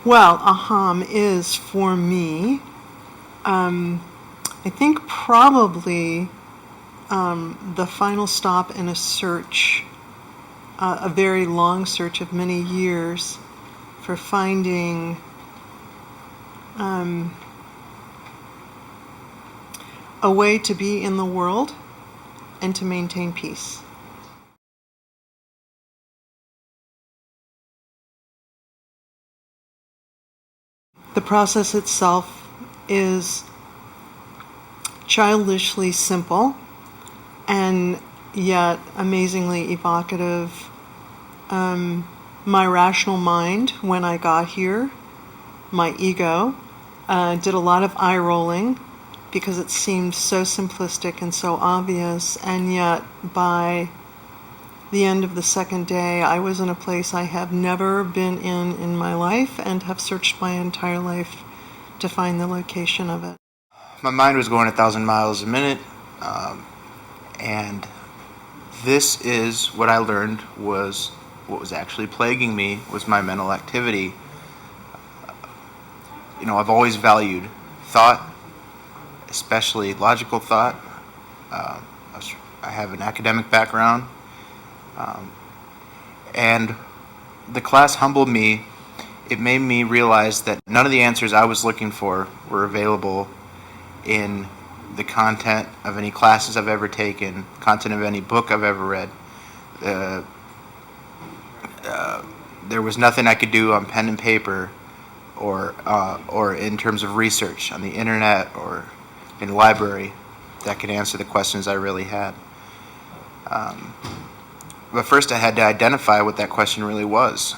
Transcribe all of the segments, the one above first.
Well, AHAM is for me, I think probably the final stop in a search, a very long search of many years for finding a way to be in the world and to maintain peace. The process itself is childishly simple and yet amazingly evocative. My rational mind, when I got here, my ego, did a lot of eye rolling because it seemed so simplistic and so obvious, and yet by the end of the second day, I was in a place I have never been in my life and have searched my entire life to find the location of it. My mind was going 1,000 miles a minute, and this is what I learned was what was actually plaguing me was my mental activity. I've always valued thought, especially logical thought. I have an academic background, and the class humbled me. It made me realize that none of the answers I was looking for were available in the content of any classes I've ever taken, content of any book I've ever read. There was nothing I could do on pen and paper or in terms of research on the internet or in the library that could answer the questions I really had. But first I had to identify what that question really was.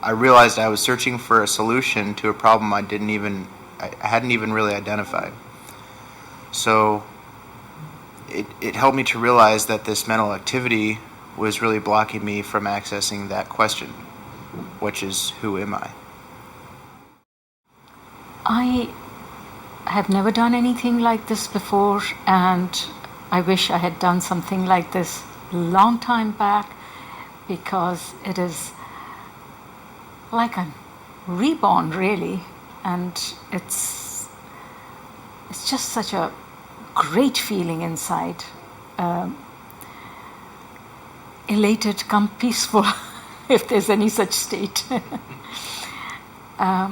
I realized I was searching for a solution to a problem I hadn't even really identified. So it helped me to realize that this mental activity was really blocking me from accessing that question, which is, who am I? I have never done anything like this before, and I wish I had done something like this a long time back, because it is like I'm reborn, really, and it's just such a great feeling inside, elated come peaceful, if there's any such state. There are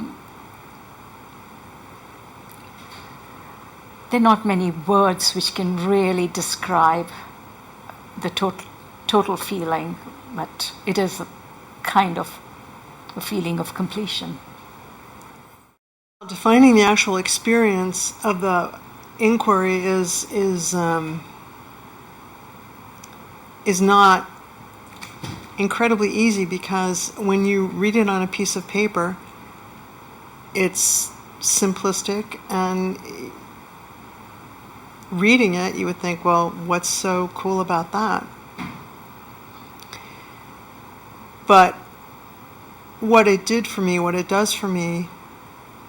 not many words which can really describe the total feeling, but it is a kind of a feeling of completion. Defining the actual experience of the inquiry is not incredibly easy, because when you read it on a piece of paper, it's simplistic, and reading it, you would think, well, what's so cool about that? But what it did for me, what it does for me,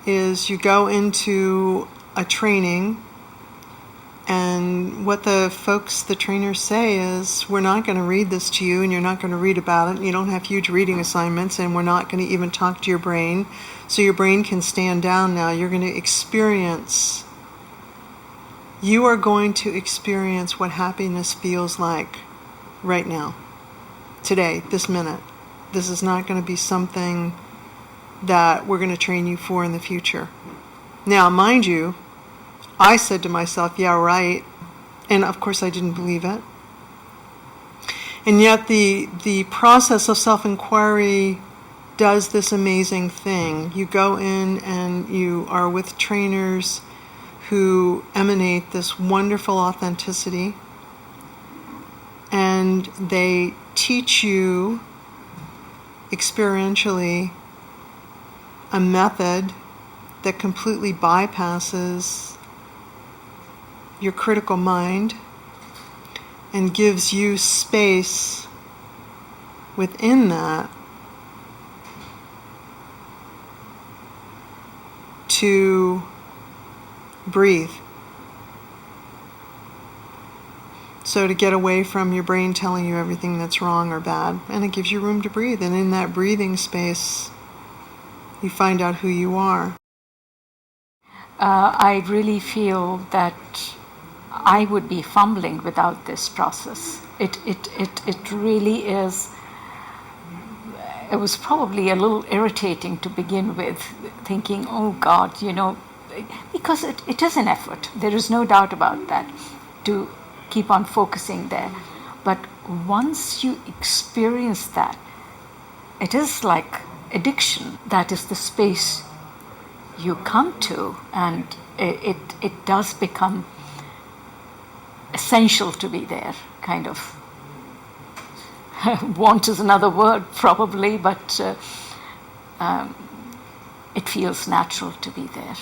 is you go into a training, and what the trainers say is, we're not going to read this to you, and you're not going to read about it, and you don't have huge reading assignments, and we're not going to even talk to your brain, so your brain can stand down now. You're going to experience, you are going to experience what happiness feels like right now, today, this minute. This is not going to be something that we're going to train you for in the future. Now, mind you, I said to myself, yeah, right. And of course I didn't believe it. And yet the process of self-inquiry does this amazing thing. You go in and you are with trainers who emanate this wonderful authenticity, and they teach you experientially a method that completely bypasses your critical mind and gives you space within that to breathe. So to get away from your brain telling you everything that's wrong or bad, and it gives you room to breathe. And in that breathing space, You find out who you are. I really feel that I would be fumbling without this process. It really is. It was probably a little irritating to begin with, thinking, oh God, because it is an effort. There is no doubt about that, to keep on focusing there. But once you experience that, it is like addiction. That is the space you come to, and it does become essential to be there, kind of. Want is another word, probably, but it feels natural to be there.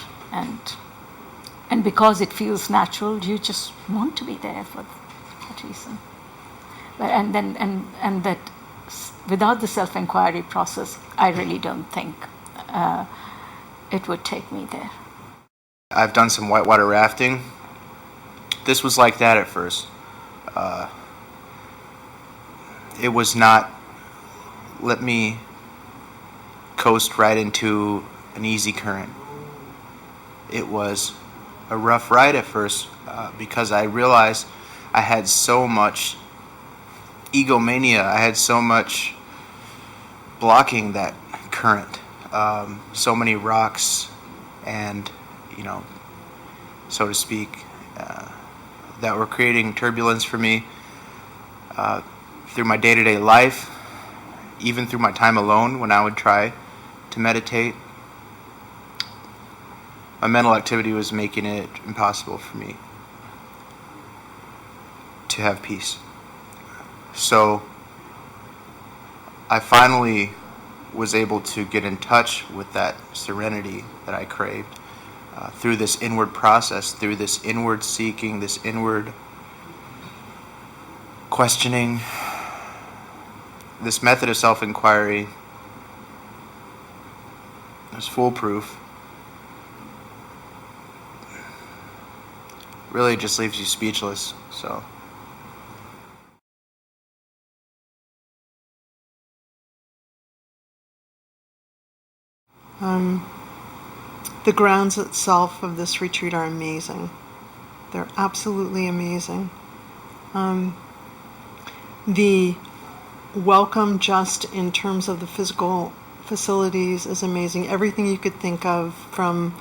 And because it feels natural, you just want to be there for that reason. And that without the self-inquiry process, I really don't think it would take me there. I've done some whitewater rafting. This was like that at first. It was not, let me coast right into an easy current. It was a rough ride at first because I realized I had so much egomania. I had so much blocking that current. So many rocks and, so to speak, that were creating turbulence for me through my day-to-day life, even through my time alone when I would try to meditate. My mental activity was making it impossible for me to have peace. So I finally was able to get in touch with that serenity that I craved through this inward process, through this inward seeking, this inward questioning. This method of self-inquiry is foolproof. Really just leaves you speechless. So the grounds itself of this retreat are amazing. They're absolutely amazing. The welcome just in terms of the physical facilities is amazing. Everything you could think of, from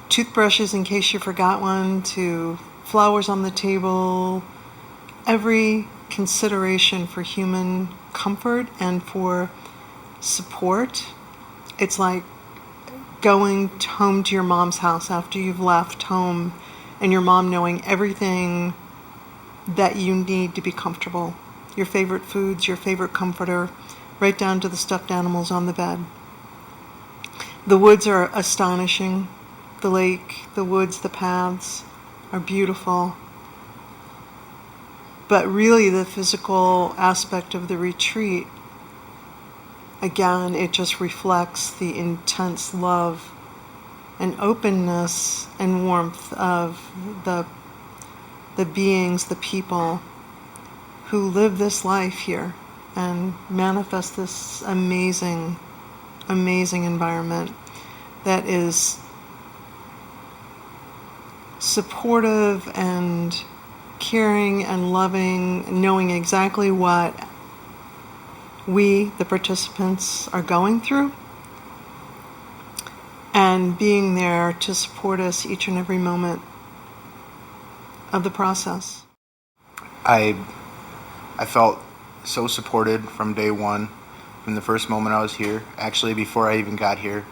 toothbrushes in case you forgot one, to flowers on the table, every consideration for human comfort and for support. It's like going home to your mom's house after you've left home, and your mom knowing everything that you need to be comfortable. Your favorite foods, your favorite comforter, right down to the stuffed animals on the bed. The woods are astonishing. The lake, the woods, the paths are beautiful. But really the physical aspect of the retreat, again, it just reflects the intense love and openness and warmth of the beings, the people who live this life here and manifest this amazing, amazing environment that is supportive and caring and loving, knowing exactly what we, the participants, are going through, and being there to support us each and every moment of the process. I felt so supported from day one, from the first moment I was here. Actually, before I even got here,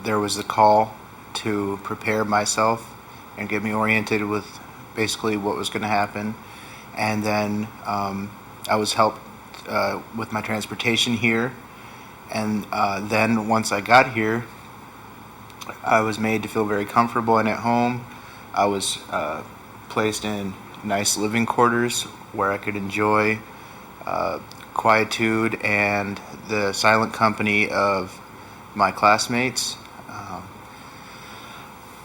there was a call to prepare myself and get me oriented with basically what was going to happen. And then I was helped with my transportation here. And then once I got here, I was made to feel very comfortable and at home. I was placed in nice living quarters where I could enjoy quietude and the silent company of my classmates.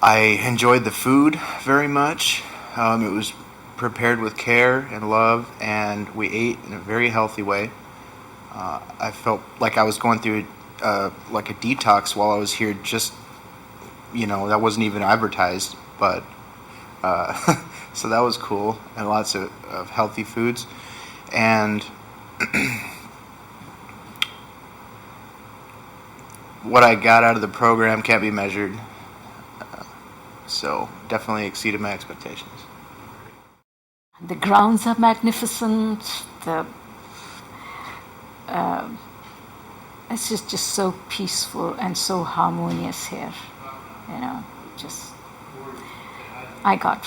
I enjoyed the food very much. It was prepared with care and love, and we ate in a very healthy way. I felt like I was going through like a detox while I was here. Just, that wasn't even advertised, but so that was cool, and lots of healthy foods. And what I got out of the program can't be measured. So definitely exceeded my expectations. The grounds are magnificent. It's just so peaceful and so harmonious here. I got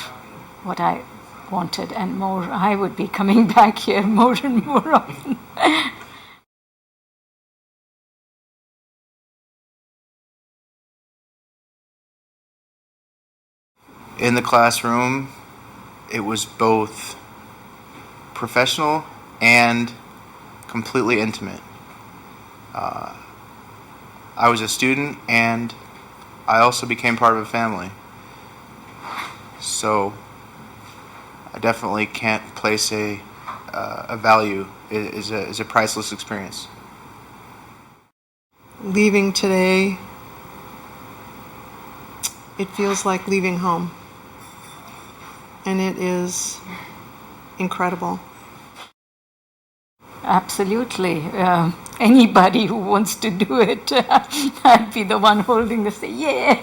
what I wanted and more. I would be coming back here more and more often. In the classroom, it was both professional and completely intimate. I was a student, and I also became part of a family. So I definitely can't place a value. It is a priceless experience. Leaving today, it feels like leaving home. And it is incredible. Absolutely. Anybody who wants to do it, I'd be the one holding the say, yeah.